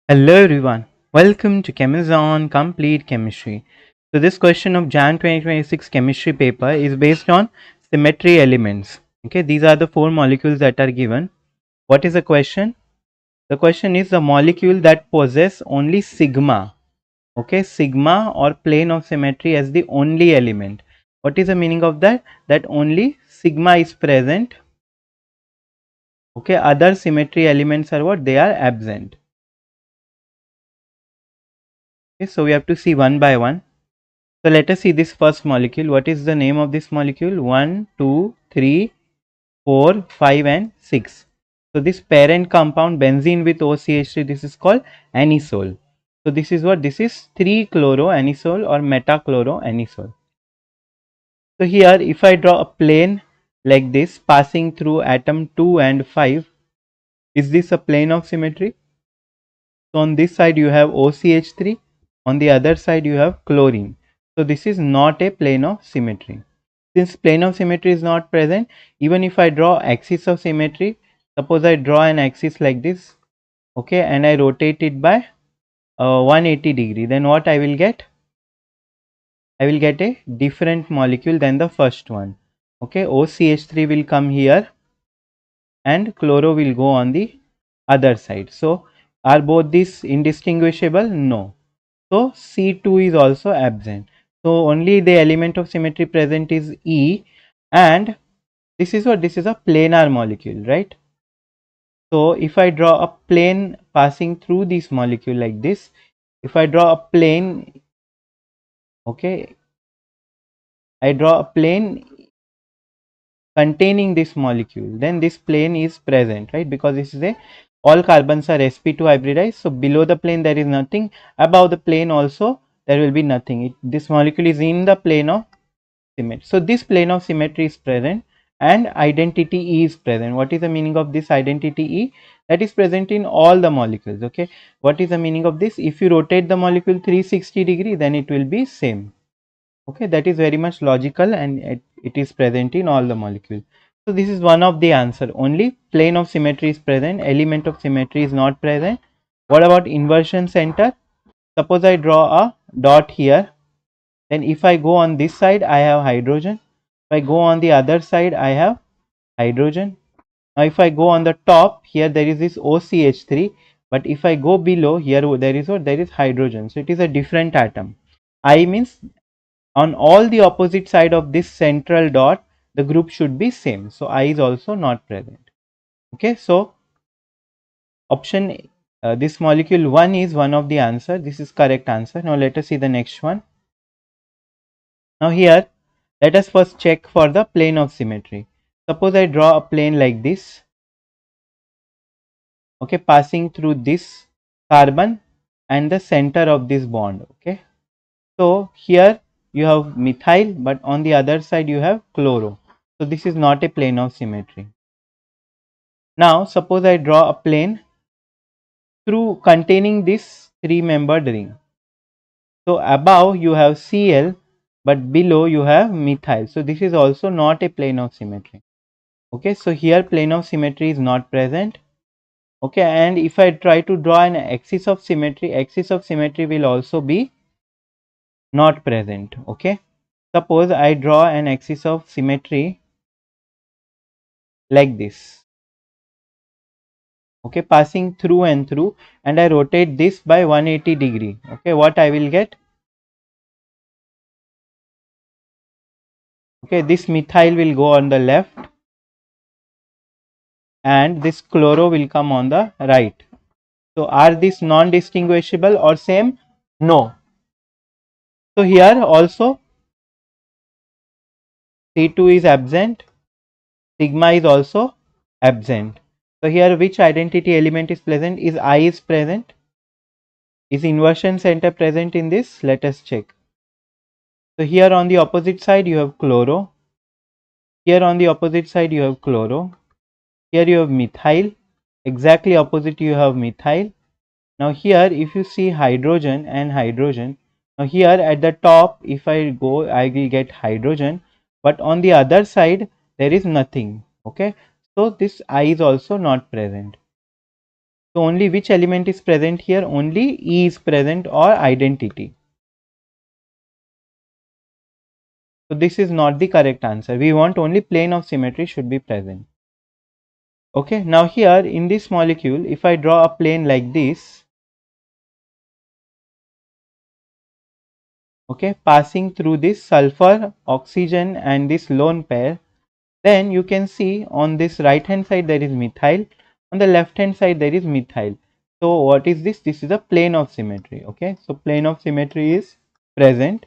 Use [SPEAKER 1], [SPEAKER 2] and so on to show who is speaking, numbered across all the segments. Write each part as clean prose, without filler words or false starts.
[SPEAKER 1] Hello everyone, welcome to Chemizon Complete Chemistry. So this question of Jan 2026 chemistry paper is based on symmetry elements. Okay, these are the four molecules that are given. What is the question? The question is the molecule that possess only sigma. Okay, sigma or plane of symmetry as the only element. What is the meaning of that? That only sigma is present. Okay, other symmetry elements are what? They are absent. Okay, so we have to see one by one. So let us see this first molecule. What is the name of this molecule? 1, 2, 3, 4, 5 and 6. So this parent compound benzene with OCH3, this is called anisole. So this is what? This is 3-chloroanisole or metachloroanisole. So here if I draw a plane like this passing through atom 2 and 5, is this a plane of symmetry? So on this side you have OCH3, on the other side you have chlorine. So this is not a plane of symmetry. Since plane of symmetry is not present, even if I draw axis of symmetry, suppose I draw an axis like this, okay, and I rotate it by 180 degree, then what I will get? I will get a different molecule than the first one. Okay, OCH3 will come here and chloro will go on the other side. So are both these indistinguishable? No. So C2 is also absent. So only the element of symmetry present is E, and this is what? This is a planar molecule, right? So if I draw a plane passing through this molecule like this, if I draw a plane, okay, I draw a plane containing this molecule, then this plane is present, right? Because this is a all carbons are sp2 hybridized. So below the plane there is nothing, above the plane also there will be nothing. This molecule is in the plane of symmetry. So this plane of symmetry is present and identity E is present. What is the meaning of this identity E? That is present in all the molecules. Okay, what is the meaning of this? If you rotate the molecule 360 degree, then it will be same. Okay, that is very much logical, and it is present in all the molecules. So this is one of the answer. Only plane of symmetry is present, element of symmetry is not present. What about inversion center? Suppose I draw a dot here, then if I go on this side I have hydrogen, if I go on the other side I have hydrogen. Now if I go on the top, here there is this OCH3, but if I go below, here there is what? There is hydrogen. So it is a different atom. I means on all the opposite side of this central dot the group should be same. So I is also not present. Okay, so option this molecule 1 is one of the answer. This is correct answer. Now let us see the next one. Now here let us first check for the plane of symmetry. Suppose I draw a plane like this, okay, passing through this carbon and the center of this bond. Okay, so here you have methyl, but on the other side you have chloro. So this is not a plane of symmetry. Now suppose I draw a plane through containing this three-membered ring. So above you have Cl, but below you have methyl. So this is also not a plane of symmetry. Okay, so here plane of symmetry is not present. Okay, and if I try to draw an axis of symmetry will also be not present. Okay, suppose I draw an axis of symmetry like this, okay, passing through and through, and I rotate this by 180 degree. Okay, what I will get? Okay, this methyl will go on the left and this chloro will come on the right. So are these non-distinguishable or same? No. So here also C2 is absent, sigma is also absent. So here which identity element is present? Is I is present? Is inversion center present in this? Let us check. So here on the opposite side you have chloro, here on the opposite side you have chloro, here you have methyl, exactly opposite you have methyl. Now here if you see hydrogen and hydrogen, now here at the top if I go I will get hydrogen, but on the other side there is nothing. Okay, so this I is also not present. So only which element is present here? Only E is present, or identity. So this is not the correct answer. We want only plane of symmetry should be present. Okay, now here in this molecule, if I draw a plane like this, okay, passing through this sulfur, oxygen and this lone pair, then you can see on this right hand side there is methyl, on the left hand side there is methyl. So what is this? This is a plane of symmetry. Okay, so plane of symmetry is present.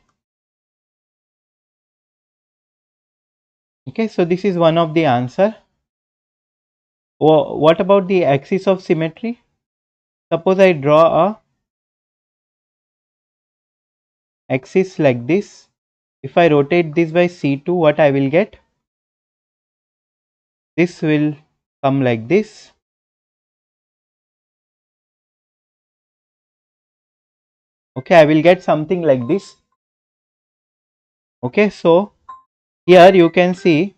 [SPEAKER 1] Okay, so this is one of the answer. What about the axis of symmetry? Suppose I draw a axis like this. If I rotate this by C2, what I will get? This will come like this. Okay, I will get something like this. Okay, so here you can see,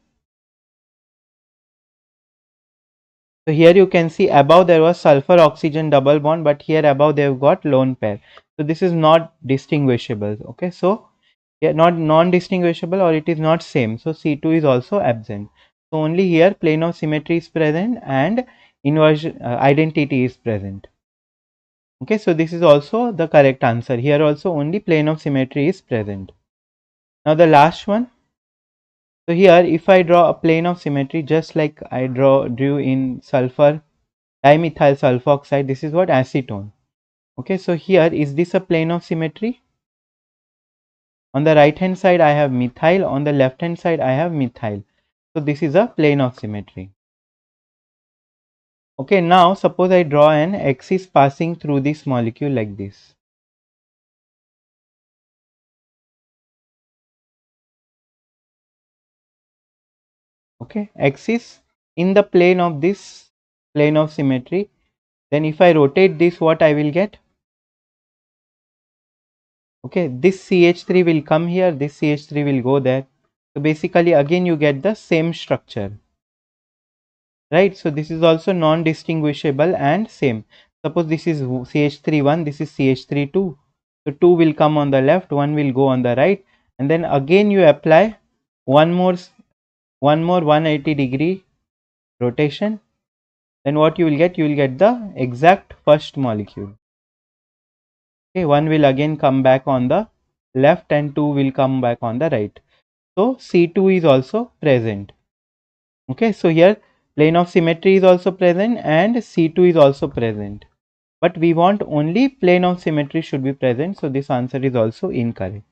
[SPEAKER 1] so here you can see above there was sulfur oxygen double bond, but here above they have got lone pair. So this is not distinguishable. Okay, so yeah, not non-distinguishable, or it is not same. So C2 is also absent. So only here plane of symmetry is present and inversion identity is present. Okay, so this is also the correct answer. Here also only plane of symmetry is present. Now the last one. So here if I draw a plane of symmetry just like I drew in sulfur dimethyl sulfoxide, this is what acetone. Okay, so here is this a plane of symmetry? On the right hand side I have methyl, on the left hand side I have methyl. So this is a plane of symmetry. Okay, now suppose I draw an axis passing through this molecule like this. Okay, axis in the plane of this plane of symmetry. Then if I rotate this, what I will get? Okay, this CH3 will come here, this CH3 will go there. So basically again you get the same structure, right? So this is also non-distinguishable and same. Suppose this is CH3 1, this is CH3 2. So 2 will come on the left, 1 will go on the right, and then again you apply one more 180-degree rotation. Then what you will get? You will get the exact first molecule. Okay, 1 will again come back on the left and 2 will come back on the right. So C2 is also present. Okay, so here plane of symmetry is also present and C2 is also present. But we want only plane of symmetry should be present. So this answer is also incorrect.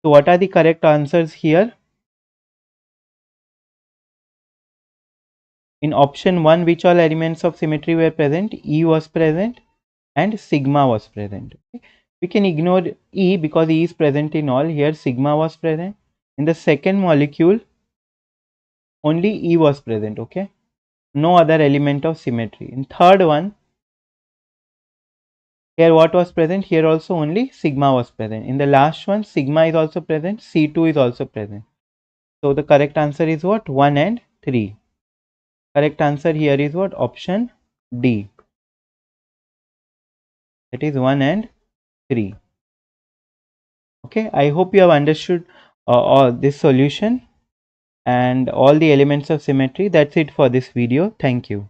[SPEAKER 1] So what are the correct answers here? In option 1, which all elements of symmetry were present? E was present and sigma was present. Okay. We can ignore E because E is present in all. Here sigma was present. In the second molecule, only E was present. Okay, no other element of symmetry. In third one, here what was present? Here also only sigma was present. In the last one, sigma is also present, C2 is also present. So the correct answer is what? 1 and 3. Correct answer here is what? Option D. That is 1 and 3. Okay, I hope you have understood all this solution and all the elements of symmetry. That's it for this video. Thank you.